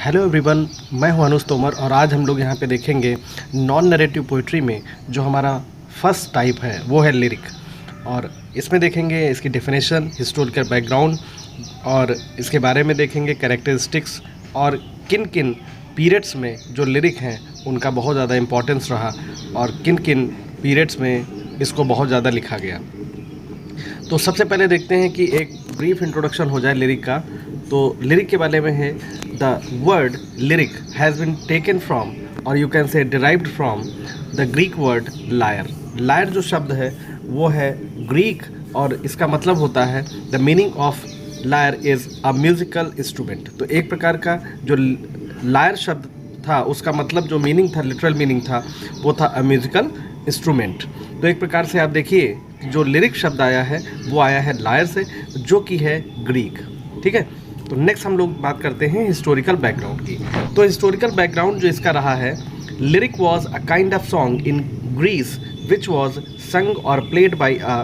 Hello everyone, मैं हूं अनुज तोमर और आज हम लोग यहाँ पे देखेंगे नॉन नरेटिव पोइट्री में जो हमारा फर्स्ट टाइप है वो है लिरिक। और इसमें देखेंगे इसकी डेफिनेशन, हिस्टोरिकल बैकग्राउंड और इसके बारे में देखेंगे कैरेक्टरिस्टिक्स और किन किन पीरियड्स में जो लिरिक हैं उनका बहुत ज़्यादा इम्पोर्टेंस रहा और किन किन पीरियड्स में इसको बहुत ज़्यादा लिखा गया। तो सबसे पहले देखते हैं कि एक ब्रीफ इंट्रोडक्शन हो जाए लिरिक का। तो लिरिक के बारे में है, the word lyric has been taken from or you can say derived from the Greek word lyre. Lyre जो शब्द है वो है ग्रीक और इसका मतलब होता है, the meaning of lyre is a musical instrument. तो एक प्रकार का जो लायर शब्द था उसका मतलब जो मीनिंग था, लिटरल मीनिंग था, वो था अ म्यूज़िकल इंस्ट्रूमेंट। तो एक प्रकार से आप देखिए जो लिरिक शब्द आया है वो आया है लायर से, जो कि है ग्रीक। ठीक है, तो नेक्स्ट हम लोग बात करते हैं हिस्टोरिकल बैकग्राउंड की। तो हिस्टोरिकल बैकग्राउंड जो इसका रहा है, lyric was a kind of song in Greece which was sung or played by a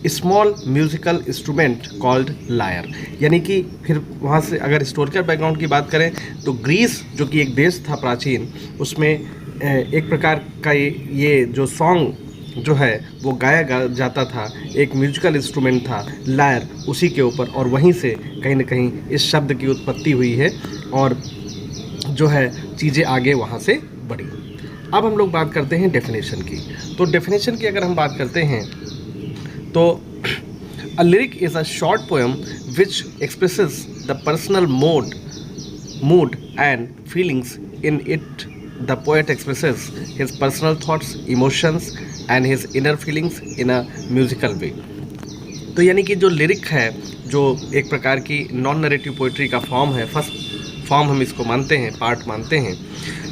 small musical instrument called lyre. यानी कि फिर वहाँ से अगर हिस्टोरिकल बैकग्राउंड की बात करें तो ग्रीस जो कि एक देश था प्राचीन, उसमें एक प्रकार का ये जो सॉन्ग जो है वो गाया जाता था, एक म्यूजिकल इंस्ट्रूमेंट था लायर, उसी के ऊपर, और वहीं से कहीं ना कहीं इस शब्द की उत्पत्ति हुई है और जो है चीज़ें आगे वहाँ से बढ़ी। अब हम लोग बात करते हैं डेफिनेशन की। तो डेफिनेशन की अगर हम बात करते हैं तो a lyric is a short poem which expresses the personal mood and feelings in it. The poet expresses his personal thoughts, emotions and his inner feelings in a musical way। तो यानी कि जो लिरिक है, जो एक प्रकार की non narrative poetry का फॉर्म है, फर्स्ट फॉर्म हम इसको मानते हैं, पार्ट मानते हैं।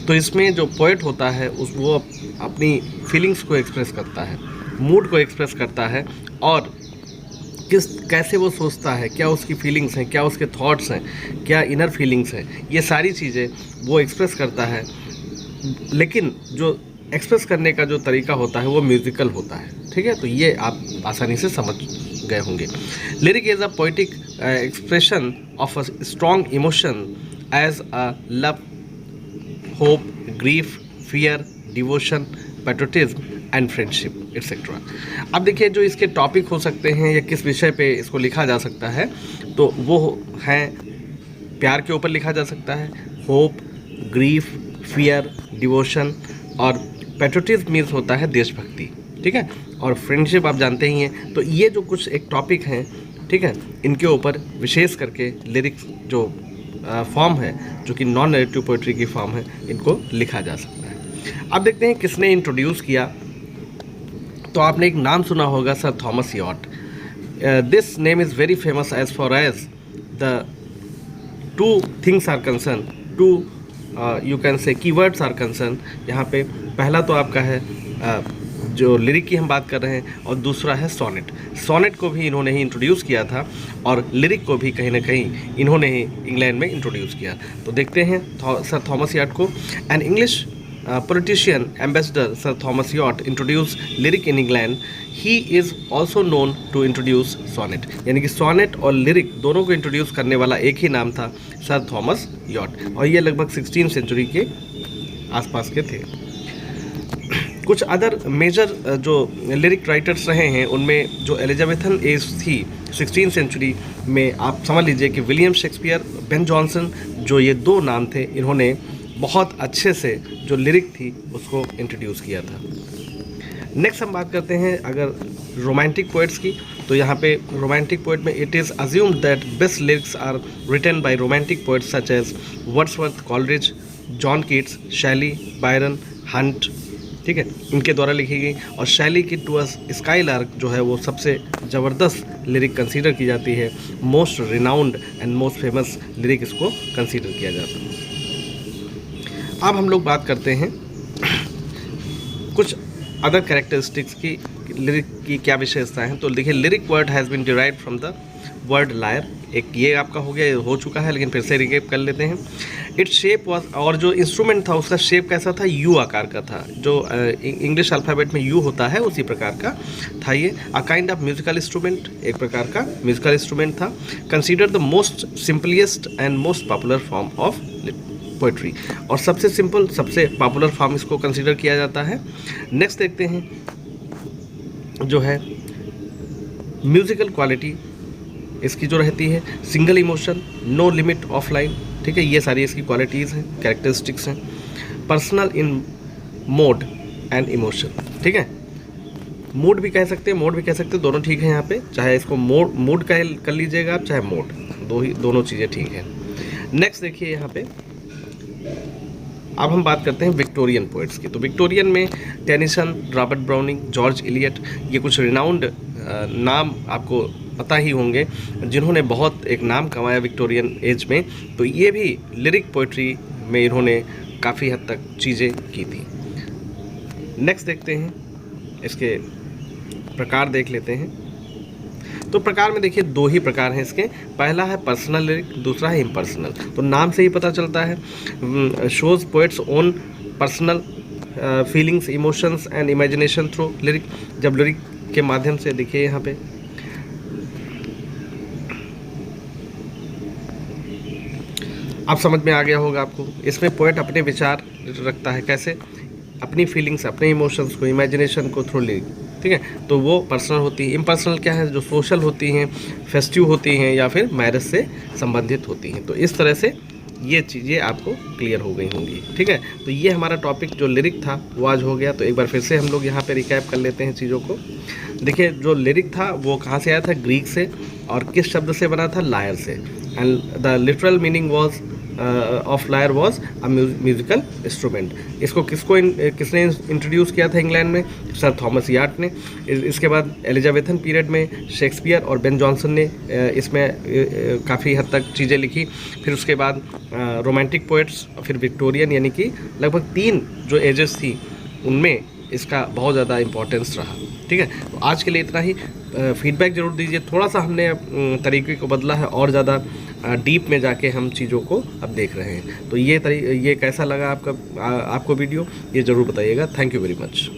तो इसमें जो पोएट होता है वो अपनी फीलिंग्स को एक्सप्रेस करता है, मूड को एक्सप्रेस करता है और कैसे वो सोचता है, क्या उसकी फीलिंग्स हैं, क्या उसके थॉट्स हैं, क्या इनर फीलिंग्स हैं, ये सारी चीज़ें वो एक्सप्रेस करता है। लेकिन जो एक्सप्रेस करने का जो तरीका होता है वो म्यूज़िकल होता है। ठीक है, तो ये आप आसानी से समझ गए होंगे। Lyric is a poetic expression of a strong emotion as a love, hope, grief, fear, devotion, patriotism and friendship etcetera. अब देखिए जो इसके टॉपिक हो सकते हैं या किस विषय पे इसको लिखा जा सकता है, तो वो हैं प्यार के ऊपर लिखा जा सकता है, होप, ग्रीफ, फियर, डिवोशन, और पैट्रियटिज्म मीन्स होता है देशभक्ति। ठीक है, और फ्रेंडशिप आप जानते ही हैं। तो ये जो कुछ एक टॉपिक हैं, ठीक है, इनके ऊपर विशेष करके लिरिक्स जो फॉर्म है, जो कि नॉन नरेटिव पोइट्री की फॉर्म है, इनको लिखा जा सकता है। अब देखते हैं किसने इंट्रोड्यूस किया। तो आपने एक नाम सुना होगा, sir Thomas Wyatt. This name is very famous as far as the two things are concern, to you can say keywords are concern. यहाँ पे पहला तो आपका है जो लिरिक की हम बात कर रहे हैं, और दूसरा है सोनेट। सोनेट को भी इन्होंने ही इंट्रोड्यूस किया था और लिरिक को भी कहीं ना कहीं इन्होंने ही इंग्लैंड में इंट्रोड्यूस किया। तो देखते हैं सर थॉमस यॉट को। An English politician ambassador Sir Thomas Yot introduced lyric in England. He is also known to introduce sonnet। यानी कि सोनेट और लिरिक दोनों को इंट्रोड्यूस करने वाला एक ही नाम था, सर थॉमस यॉट, और ये लगभग 16वीं सेंचुरी के आसपास के थे। कुछ अदर मेजर जो लिरिक राइटर्स रहे हैं उनमें जो एलिजाबेथन एज थी 16वीं सेंचुरी में, आप समझ लीजिए कि विलियम शेक्सपियर, बेन जॉनसन, जो ये दो नाम थे, इन्होंने बहुत अच्छे से जो लिरिक थी उसको इंट्रोड्यूस किया था। नेक्स्ट हम बात करते हैं अगर रोमांटिक पोइट्स की। तो यहाँ पे रोमांटिक पोइट में it is assumed that best lyrics are written by romantic poets such as Wordsworth, Coleridge, John Keats, Shelley, Byron, Hunt. ठीक है, इनके द्वारा लिखी गई। और शैली की टू अ स्काईलार्क जो है वो सबसे ज़बरदस्त लिरिक कंसीडर की जाती है, most renowned and most famous lyric इसको कंसीडर किया जाता है। अब हम लोग बात करते हैं कुछ अदर कैरेक्टरिस्टिक्स की, लिरिक की क्या विशेषताएं हैं। तो देखिए, lyric word has been derived from the word lyre. एक ये आपका हो गया, हो चुका है, लेकिन फिर से रिकेप कर लेते हैं। इट्स शेप वॉज, और जो इंस्ट्रूमेंट था उसका शेप कैसा था, यू आकार का था, जो इंग्लिश अल्फ़ाबेट में यू होता है उसी प्रकार का था ये। अ काइंड ऑफ म्यूजिकल इंस्ट्रूमेंट, एक प्रकार का म्यूजिकल इंस्ट्रूमेंट था। Consider the most simplest and most popular form of poetry, और सबसे सिंपल, सबसे पॉपुलर फॉर्म इसको कंसीडर किया जाता है। नेक्स्ट देखते हैं जो है म्यूज़िकल क्वालिटी इसकी जो रहती है, single emotion, no limit of line, ठीक है, ये सारी इसकी क्वालिटीज़ हैं, कैरेक्टरिस्टिक्स हैं। Personal in mode and emotion, ठीक है, मूड भी कह सकते हैं, मोड भी कह सकते हैं, दोनों ठीक है यहाँ पे, चाहे इसको मूड कर लीजिएगा आप, चाहे मोड, दोनों चीज़ें ठीक हैं। नेक्स्ट देखिए यहाँ पे, अब हम बात करते हैं विक्टोरियन पोइट्स की। तो विक्टोरियन में Tennyson, Robert browning, George Eliot, ये कुछ रिनाउंड नाम आपको पता ही होंगे जिन्होंने बहुत एक नाम कमाया विक्टोरियन एज में। तो ये भी लिरिक पोइट्री में इन्होंने काफ़ी हद तक चीज़ें की थी। नेक्स्ट देखते हैं, इसके प्रकार देख लेते हैं। तो प्रकार में देखिए 2 ही प्रकार हैं इसके, पहला है पर्सनल लिरिक, दूसरा है इम्पर्सनल। तो नाम से ही पता चलता है, shows poets own personal feelings, emotions and imagination through lyric. जब लिरिक के माध्यम से, देखिए यहाँ पे आप समझ में आ गया होगा आपको, इसमें पोएट अपने विचार रखता है, कैसे, अपनी फीलिंग्स, अपने इमोशंस को, इमेजिनेशन को थ्रू लिरिक, ठीक है। तो वो पर्सनल होती है। इम्पर्सनल क्या है, जो सोशल होती हैं, फेस्टिव होती हैं, या फिर मैरिज से संबंधित होती हैं। तो इस तरह से ये चीज़ें आपको क्लियर हो गई होंगी, ठीक है। तो ये हमारा टॉपिक जो लिरिक था वो आज हो गया। तो एक बार फिर से हम लोग यहाँ पे रिकैप कर लेते हैं चीज़ों को। देखिए, जो लिरिक था वो कहाँ से आया था, ग्रीक से, और किस शब्द से बना था, लायर से। And the literal meaning was of lyre was a musical instrument. इसको किसने इंट्रोड्यूस किया था इंग्लैंड में, सर थॉमस यार्ड ने। इसके बाद एलिजाबेथन पीरियड में शेक्सपियर और बेन जॉनसन ने इसमें काफ़ी हद तक चीज़ें लिखी। फिर उसके बाद रोमांटिक पोएट्स, फिर विक्टोरियन, यानी कि लगभग 3 जो एजेस थी उनमें इसका बहुत ज़्यादा इम्पोर्टेंस रहा, ठीक है। तो आज के लिए इतना ही। फीडबैक ज़रूर दीजिए, थोड़ा सा हमने तरीके को बदला है और ज़्यादा डीप में जाके हम चीज़ों को अब देख रहे हैं। तो ये कैसा लगा आपको वीडियो, ये ज़रूर बताइएगा। Thank you very much.